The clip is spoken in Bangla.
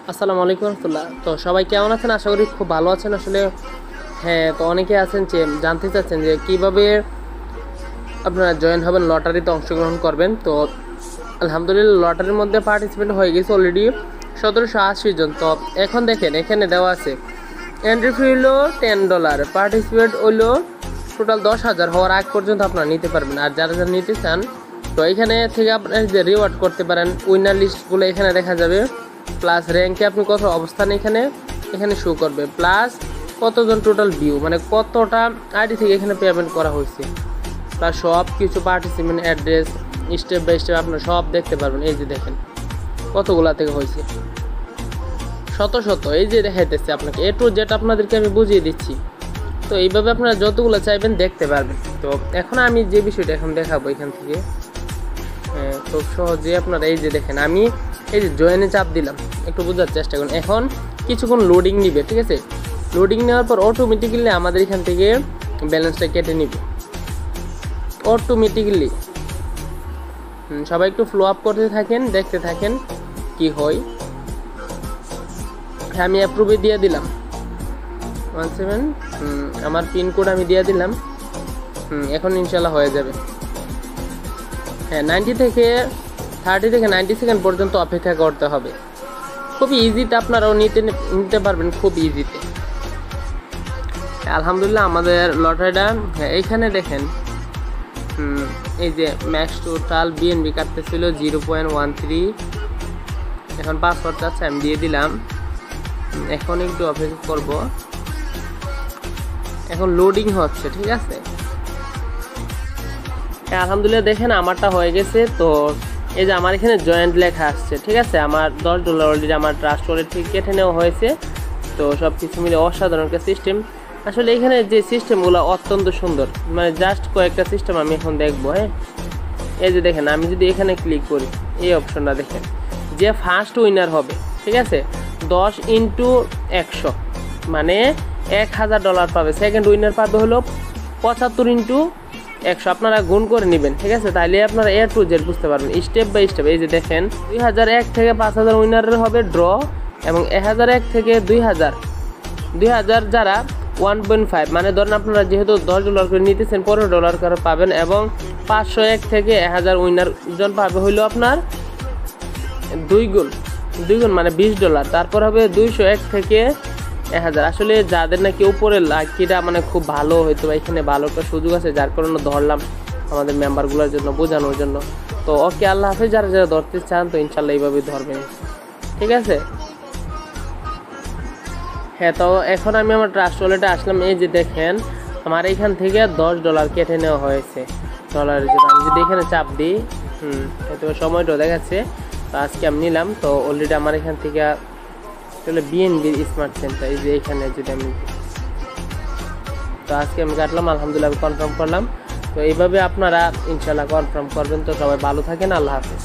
আসসালামু আলাইকুম রহমতুল্লাহ। তো সবাই কেমন আছেন? আশা করি খুব ভালো আছেন। আসলে হ্যাঁ, তো অনেকে আছেন যে জানতে চাচ্ছেন যে কিভাবে আপনারা জয়েন হবেন, লটারিতে অংশগ্রহণ করবেন। তো আলহামদুলিল্লাহ লটারির মধ্যে পার্টিসিপেন্ট হয়ে গেছে অলরেডি 1780 জন। তো এখন দেখেন এখানে দেওয়া আছে এন্ট্রি ফি হলো $10, পার্টিসিপেট হইলো টোটাল 10,000 হওয়ার আগ পর্যন্ত আপনারা নিতে পারবেন। আর যারা যারা নিতে চান তো এখানে থেকে আপনারা যে রিওয়ার্ড করতে পারেন, উইনার লিস্টগুলো এখানে দেখা যাবে, প্লাস র্যাঙ্কে আপনি কত অবস্থান এখানে এখানে শো করবে, প্লাস কতজন টোটাল ভিউ মানে কতটা আইডি থেকে এখানে পেমেন্ট করা হয়েছে, প্লাস সব কিছু participant address step by step আপনারা সব দেখতে পারবেন। এই যে দেখেন কতগুলা থেকে হয়েছে, শত শত, এই যে দেখাইতেছে আপনাকে এ টু জেড আপনাদেরকে আমি বুঝিয়ে দিচ্ছি। তো এইভাবে আপনারা যতগুলো চাইবেন দেখতে পারবেন। তো এখন আমি যে বিষয়টা এখন দেখাবো এখান থেকে খুব সহজে আপনারা এই যে দেখেন আমি এই যে জয়েনে চাপ দিলাম, একটু বোঝার চেষ্টা করুন। এখন কিছুক্ষণ লোডিং নিবে, ঠিক আছে? লোডিং নেওয়ার পর অটোমেটিক্যালি আমাদের এখান থেকে ব্যালেন্সটা কেটে নিবে অটোমেটিক্যালি। সবাই একটু ফ্লো আপ করতে থাকেন, দেখতে থাকেন কি হয়। আমি অ্যাপ্রুভে দিয়ে দিলাম 17, আমার পিনকোড আমি দিয়ে দিলাম। এখন ইনশাল্লাহ হয়ে যাবে। হ্যাঁ, 30 থেকে 90 সেকেন্ড পর্যন্ত অপেক্ষা করতে হবে। খুবই ইজিতে আপনারাও নিতে পারবেন, খুব ইজিতে। আলহামদুলিল্লাহ আমাদের লটারিটা এইখানে দেখেন, এই যে ম্যাক্স টোটাল বিএনবি কাটতেছিল 0.13। এখন পাসওয়ার্ড আছে আমি দিয়ে দিলাম। এখন একটু অপেক্ষা করব, এখন লোডিং হচ্ছে, ঠিক আছে? আলহামদুলিল্লাহ দেখেন আমারটা হয়ে গেছে। তো এই যে আমার এখানে জয়েন্ট লেখা আসছে, ঠিক আছে? আমার $10 অলরেডি আমার ট্রাস্ট ওয়ালেট থেকে কেটে নেওয়া হয়েছে। তো সব কিছু মিলে অসাধারণ একটা সিস্টেম। আসলে এখানে যে সিস্টেমগুলো অত্যন্ত সুন্দর, মানে জাস্ট কয়েকটা সিস্টেম আমি এখন দেখবো। হ্যাঁ, এই যে দেখেন আমি যদি এখানে ক্লিক করি, এই অপশনটা দেখেন, যে ফার্স্ট উইনার হবে, ঠিক আছে, 10 × 100 মানে $1,000 পাবে। সেকেন্ড উইনার পাবে হলো 75 × 100। আপনারা গুণ করে নেবেন, ঠিক আছে? তাইলে আপনারা এ টু জেড বুঝতে পারবেন স্টেপ বাই স্টেপ। এই যে দেখেন 2001 থেকে 5,000 উইনারের হবে ড্র, এবং 1001 থেকে 2000 যারা 1.5 মানে ধরেন আপনারা যেহেতু $10 করে নিতেছেন $15 করে পাবেন, এবং 501 থেকে 1000 উইনার জন পাবে হইলো আপনার 2 গুণ মানে $20। তারপর হবে 201 থেকে 1000। আসলে যাদের নাকি উপরে লাকিটা মানে খুব ভালো, হয়তো এখানে ভালো একটা সুযোগ আছে, যার কারণে ধরলাম আমাদের মেম্বারগুলোর জন্য, বোঝানোর জন্য। তো ওকে, আল্লাহ হাফেজ। যারা যারা ধরতে চান তো ইনশাল্লাহ এইভাবেই ধরবেন, ঠিক আছে? হ্যাঁ, তো এখন আমি আমার ট্রাস্ট ওয়ালেটে আসলাম। এই যে দেখেন আমার এখান থেকে $10 কেটে নেওয়া হয়েছে ডলারের জন্য। আমি যদি এখানে চাপ দিই, হয়তো সময়টাও দেখাচ্ছে। তো আজকে আমি নিলাম। তো অলরেডি আমার এখান থেকে চলে বিএনবির স্মার্ট সেন্টার, এই যে এখানে যদি আমি, তো আজকে আমি কাটলাম, আলহামদুলিল্লাহ আমি কনফার্ম করলাম। তো এইভাবে আপনারা ইনশাল্লাহ কনফার্ম করবেন। তো সবাই ভালো থাকেন, আল্লাহ হাফেজ।